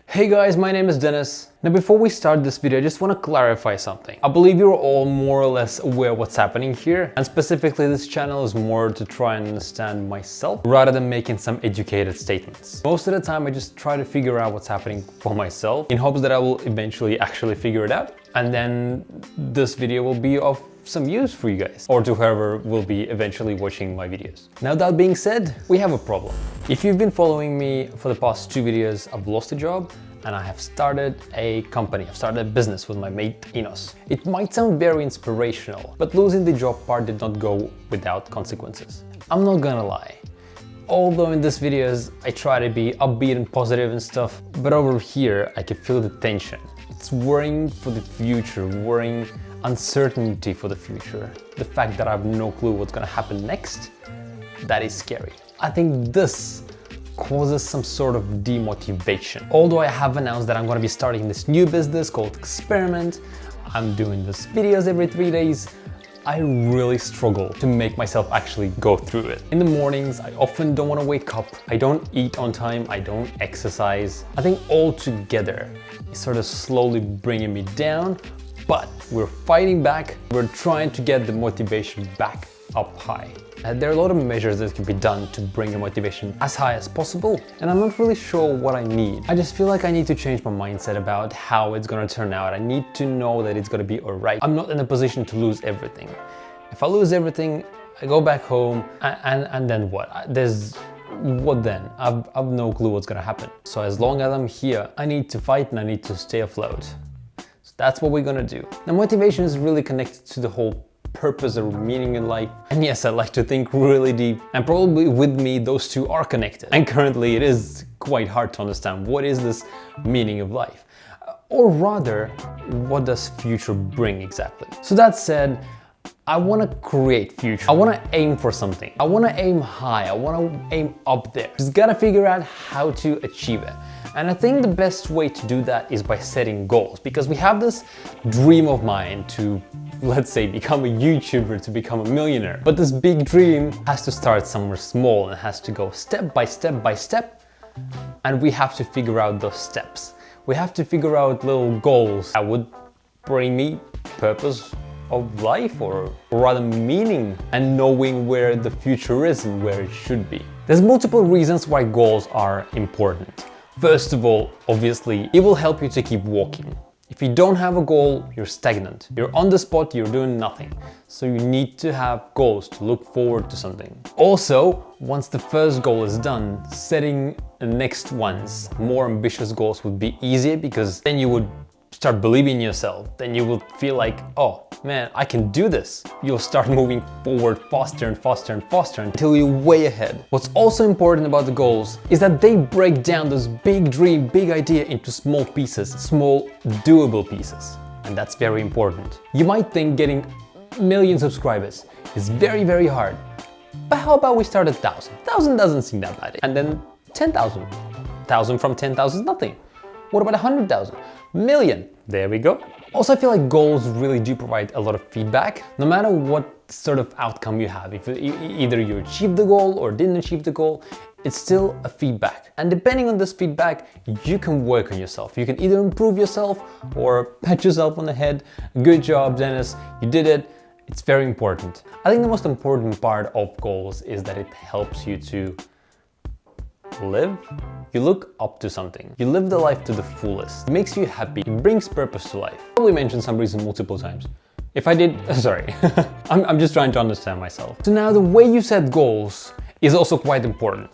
Hey guys, my name is Dennis. Now before we start this video, I just want to clarify something. I believe you're all more or less aware of what's happening here, and specifically this channel is more to try and understand myself rather than making some educated statements. Most of the time I just try to figure out what's happening for myself in hopes that I will eventually actually figure it out, and then this video will be of some use for you guys or to whoever will be eventually watching my videos. Now that being said, we have a problem. If you've been following me for the past 2 videos, I've lost a job and I have started a company. I've started a business with my mate Enos. It might sound very inspirational, but losing the job part did not go without consequences. I'm not gonna lie. Although in these videos I try to be upbeat and positive and stuff, but over here I can feel the tension. It's worrying for the future, worrying uncertainty for the future. The fact that I have no clue what's gonna happen next, that is scary. I think this causes some sort of demotivation. Although I have announced that I'm gonna be starting this new business called Experiment, I'm doing these videos every 3 days, I really struggle to make myself actually go through it. In the mornings, I often don't want to wake up. I don't eat on time. I don't exercise. I think all together is sort of slowly bringing me down, but we're fighting back. We're trying to get the motivation back up high. And there are a lot of measures that can be done to bring the motivation as high as possible, and I'm not really sure what I need. I just feel like I need to change my mindset about how it's gonna turn out. I need to know that it's gonna be alright. I'm not in a position to lose everything. If I lose everything, I go back home and then what? What then? I've no clue what's gonna happen. So as long as I'm here, I need to fight and I need to stay afloat. So that's what we're gonna do. Now motivation is really connected to the whole purpose or meaning in life. And yes, I like to think really deep, and probably with me those two are connected. And currently it is quite hard to understand what is this meaning of life. Or rather, what does future bring exactly? So that said, I want to create future. I want to aim for something. I want to aim high. I want to aim up there. Just gotta figure out how to achieve it. And I think the best way to do that is by setting goals, because we have this dream of mine to, let's say, become a YouTuber, to become a millionaire. But this big dream has to start somewhere small and has to go step by step by step. And we have to figure out those steps. We have to figure out little goals that would bring me purpose of life, or rather meaning, and knowing where the future is and where it should be. There's multiple reasons why goals are important. First of all, obviously, it will help you to keep walking. If you don't have a goal, you're stagnant. You're on the spot, you're doing nothing. So you need to have goals to look forward to something. Also, once the first goal is done, setting the next ones, more ambitious goals would be easier, because then you would start believing in yourself. Then you will feel like, oh man, I can do this. You'll start moving forward faster and faster and faster until you're way ahead. What's also important about the goals is that they break down this big dream, big idea into small pieces, small doable pieces. And that's very important. You might think getting a million subscribers is very, very hard. But how about we start at 1,000? 1,000 doesn't seem that bad. And then 10,000. 1,000 from 10,000 is nothing. What about 100,000? Million. There we go. Also, I feel like goals really do provide a lot of feedback, no matter what sort of outcome you have. If either you achieved the goal or didn't achieve the goal, it's still a feedback. And depending on this feedback, you can work on yourself. You can either improve yourself or pat yourself on the head. Good job, Dennis, you did it. It's very important. I think the most important part of goals is that it helps you to live. You look up to something. You live the life to the fullest. It makes you happy. It brings purpose to life. I probably mentioned some reason multiple times. If I did, sorry. I'm just trying to understand myself. So now the way you set goals is also quite important,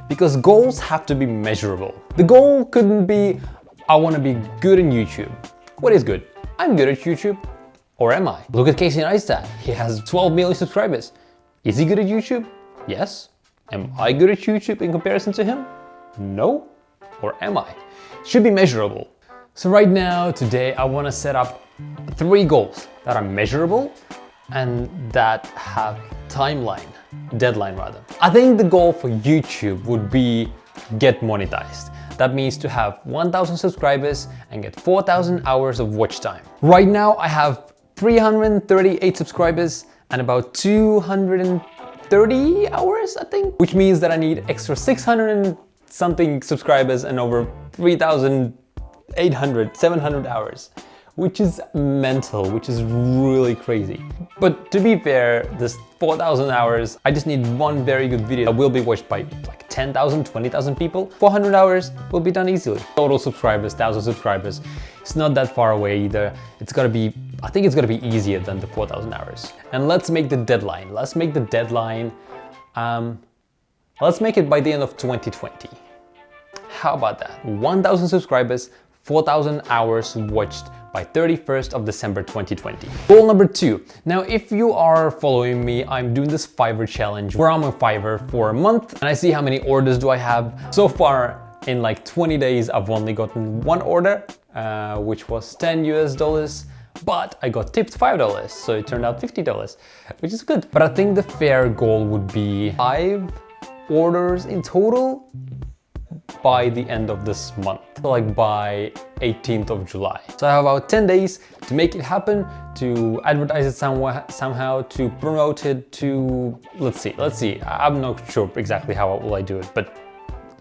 because goals have to be measurable. The goal couldn't be, I want to be good in YouTube. What is good? I'm good at YouTube. Or am I? Look at Casey Neistat. He has 12 million subscribers. Is he good at YouTube? Yes. Am I good at YouTube in comparison to him? No? Or am I? It should be measurable. So right now, today, I want to set up 3 goals that are measurable and that have deadline rather. I think the goal for YouTube would be get monetized. That means to have 1,000 subscribers and get 4,000 hours of watch time. Right now, I have 338 subscribers and about 230 hours, I think, which means that I need extra 600 something subscribers and over 3,800, 700 hours, which is mental, which is really crazy. But to be fair, this 4,000 hours, I just need one very good video that will be watched by like 10,000, 20,000 people. 400 hours will be done easily. Total subscribers, 1,000 subscribers, it's not that far away either. It's gonna be, I think it's gonna be easier than the 4,000 hours. And let's make the deadline. Let's make the deadline, let's make it by the end of 2020. How about that? 1,000 subscribers, 4,000 hours watched by 31st of December 2020. Goal number 2. Now, if you are following me, I'm doing this Fiverr challenge where I'm on Fiverr for a month and I see how many orders do I have. So far, in like 20 days, I've only gotten one order, which was $10 US, but I got tipped $5, so it turned out $50, which is good. But I think the fair goal would be 5 orders in total by the end of this month, like by 18th of July. So I have about 10 days to make it happen, to advertise it somehow, to promote it, to, let's see. I'm not sure exactly how will I do it, but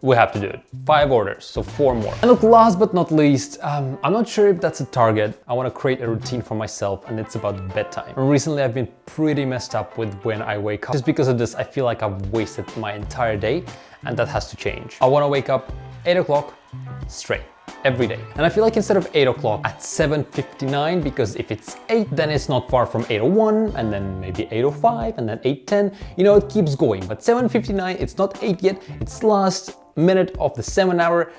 we have to do it. 5 orders, so 4 more. And look, last but not least, I'm not sure if that's a target. I want to create a routine for myself, and it's about bedtime. Recently, I've been pretty messed up with when I wake up. Just because of this, I feel like I've wasted my entire day, and that has to change. I want to wake up 8 o'clock straight every day. And I feel like instead of 8 o'clock at 7:59, because if it's 8, then it's not far from 8:01, and then maybe 8:05, and then 8:10, you know, it keeps going. But 7:59, it's not 8 yet, it's last minute of the 7 hour,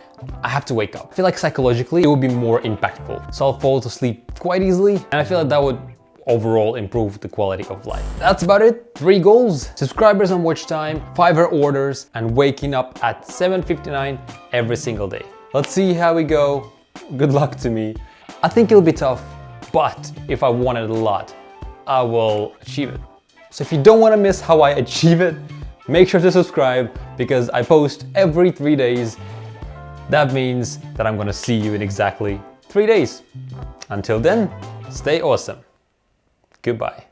I have to wake up. I feel like psychologically it would be more impactful. So I'll fall to sleep quite easily, and I feel like that would overall improve the quality of life. That's about it. 3 goals: subscribers and watch time, Fiverr orders, and waking up at 7:59 every single day. Let's see how we go. Good luck to me. I think it'll be tough, but if I want it a lot, I will achieve it. So if you don't want to miss how I achieve it, make sure to subscribe, because I post every 3 days. That means that I'm gonna see you in exactly 3 days. Until then, stay awesome. Goodbye.